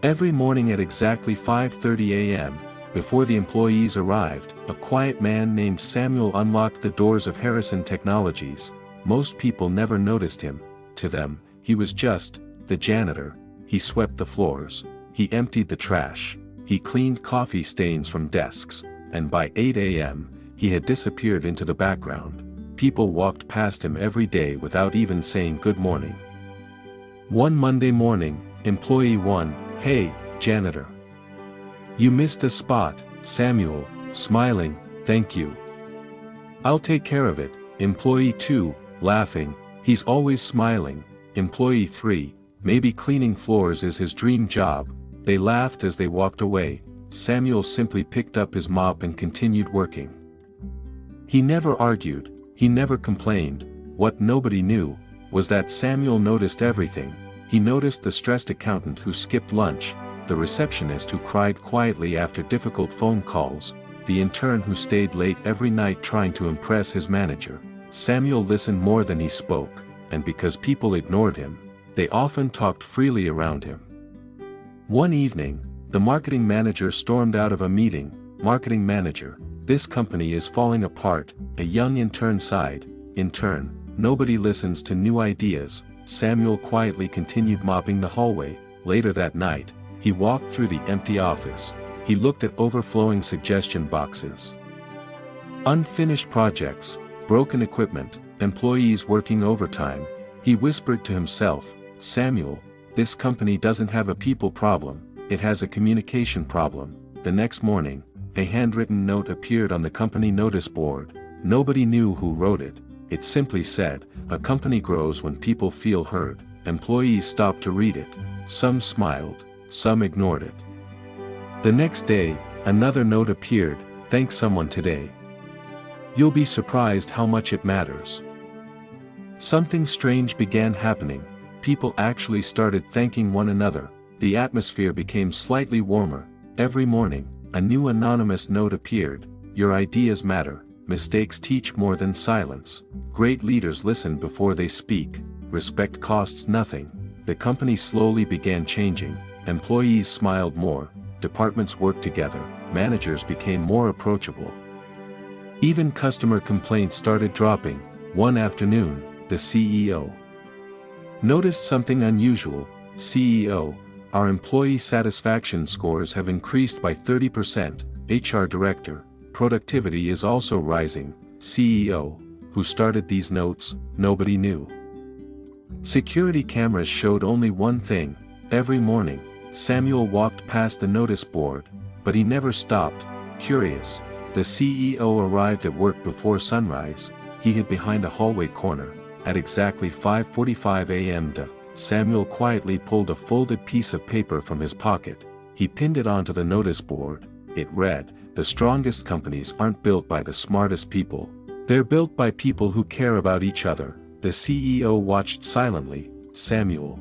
Every morning at exactly 5:30 a.m., before the employees arrived, a quiet man named Samuel unlocked the doors of Harrison Technologies. Most people never noticed him. To them, he was just the janitor. He swept the floors. He emptied the trash. He cleaned coffee stains from desks, and by 8 a.m., he had disappeared into the background. People walked past him every day without even saying good morning. One Monday morning, Employee 1, "Hey, janitor. You missed a spot." Samuel, smiling, "Thank you. I'll take care of it." Employee 2, laughing, "He's always smiling." Employee 3, "Maybe cleaning floors is his dream job." They laughed as they walked away. Samuel simply picked up his mop and continued working. He never argued, he never complained. What nobody knew was that Samuel noticed everything. He noticed the stressed accountant who skipped lunch, the receptionist who cried quietly after difficult phone calls, the intern who stayed late every night trying to impress his manager. Samuel listened more than he spoke, and because people ignored him, they often talked freely around him. One evening, the marketing manager stormed out of a meeting. "Marketing manager, this company is falling apart," a young intern sighed. "Intern, nobody listens to new ideas." Samuel quietly continued mopping the hallway. Later that night, he walked through the empty office. He looked at overflowing suggestion boxes. Unfinished projects, broken equipment, employees working overtime. He whispered to himself, "Samuel, this company doesn't have a people problem, it has a communication problem." The next morning, a handwritten note appeared on the company notice board. Nobody knew who wrote it. It simply said, "A company grows when people feel heard." Employees stopped to read it. Some smiled, some ignored it. The next day, another note appeared, "Thank someone today. You'll be surprised how much it matters." Something strange began happening. People actually started thanking one another. The atmosphere became slightly warmer. Every morning, a new anonymous note appeared. "Your ideas matter. Mistakes teach more than silence. Great leaders listen before they speak. Respect costs nothing." The company slowly began changing. Employees smiled more. Departments worked together. Managers became more approachable. Even customer complaints started dropping. One afternoon, the CEO noticed something unusual. "CEO, our employee satisfaction scores have increased by 30%. HR director, productivity is also rising." CEO, who started these notes? Nobody knew. Security cameras showed only one thing. Every morning, Samuel walked past the notice board, but he never stopped, curious. The CEO arrived at work before sunrise. He hid behind a hallway corner. At exactly 5:45 a.m. Samuel quietly pulled a folded piece of paper from his pocket. He pinned it onto the notice board. It read, "The strongest companies aren't built by the smartest people. They're built by people who care about each other." The CEO watched silently. Samuel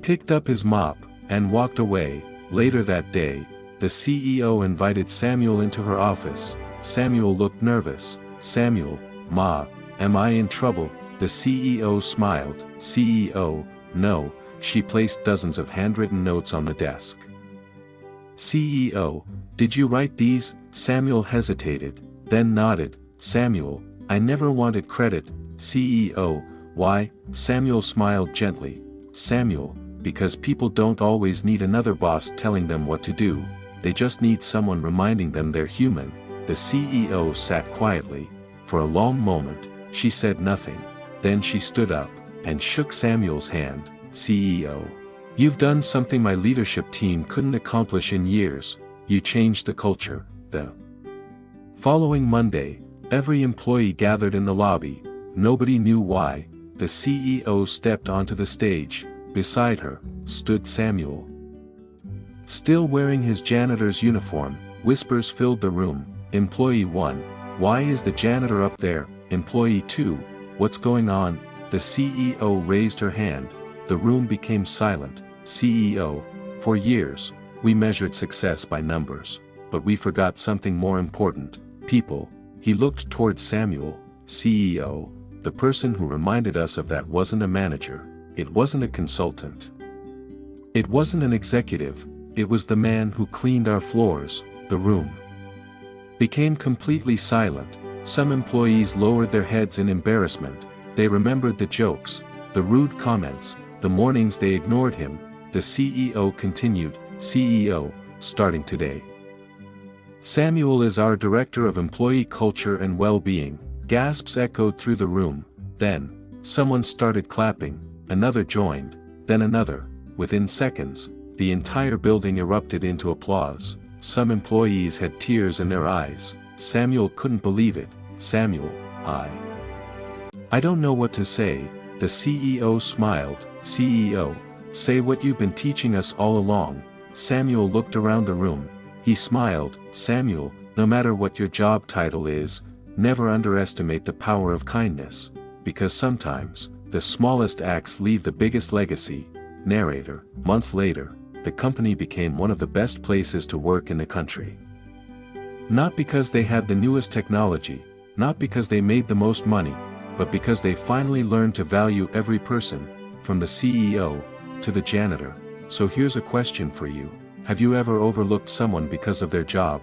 picked up his mop and walked away. Later that day, the CEO invited Samuel into her office. Samuel looked nervous. "Samuel, Ma, am I in trouble?" The CEO smiled. CEO, no. She placed dozens of handwritten notes on the desk. CEO, did you write these? Samuel hesitated, then nodded. Samuel, I never wanted credit. CEO, why? Samuel smiled gently. Samuel, because people don't always need another boss telling them what to do, they just need someone reminding them they're human. The CEO sat quietly. For a long moment, she said nothing. Then she stood up, and shook Samuel's hand. CEO, you've done something my leadership team couldn't accomplish in years. You changed the culture. The following Monday, every employee gathered in the lobby. Nobody knew why. The CEO stepped onto the stage. Beside her, stood Samuel. Still wearing his janitor's uniform, whispers filled the room. Employee 1, why is the janitor up there? Employee 2, what's going on? The CEO raised her hand. The room became silent. CEO, for years, we measured success by numbers, but we forgot something more important, people. He looked towards Samuel. CEO, the person who reminded us of that wasn't a manager. It wasn't a consultant. It wasn't an executive, it was the man who cleaned our floors. The room became completely silent. Some employees lowered their heads in embarrassment. They remembered the jokes, the rude comments, the mornings they ignored him. The CEO continued, "CEO, starting today, Samuel is our Director of Employee Culture and Well-Being." Gasps echoed through the room. Then, someone started clapping, another joined, then another. Within seconds, the entire building erupted into applause. Some employees had tears in their eyes. Samuel couldn't believe it. "Samuel, I don't know what to say." The CEO smiled. "CEO, say what you've been teaching us all along." Samuel looked around the room. He smiled. "Samuel, no matter what your job title is, never underestimate the power of kindness. Because sometimes, the smallest acts leave the biggest legacy." Narrator. Months later, the company became one of the best places to work in the country. Not because they had the newest technology, not because they made the most money, but because they finally learned to value every person, from the CEO to the janitor. So here's a question for you. Have you ever overlooked someone because of their job?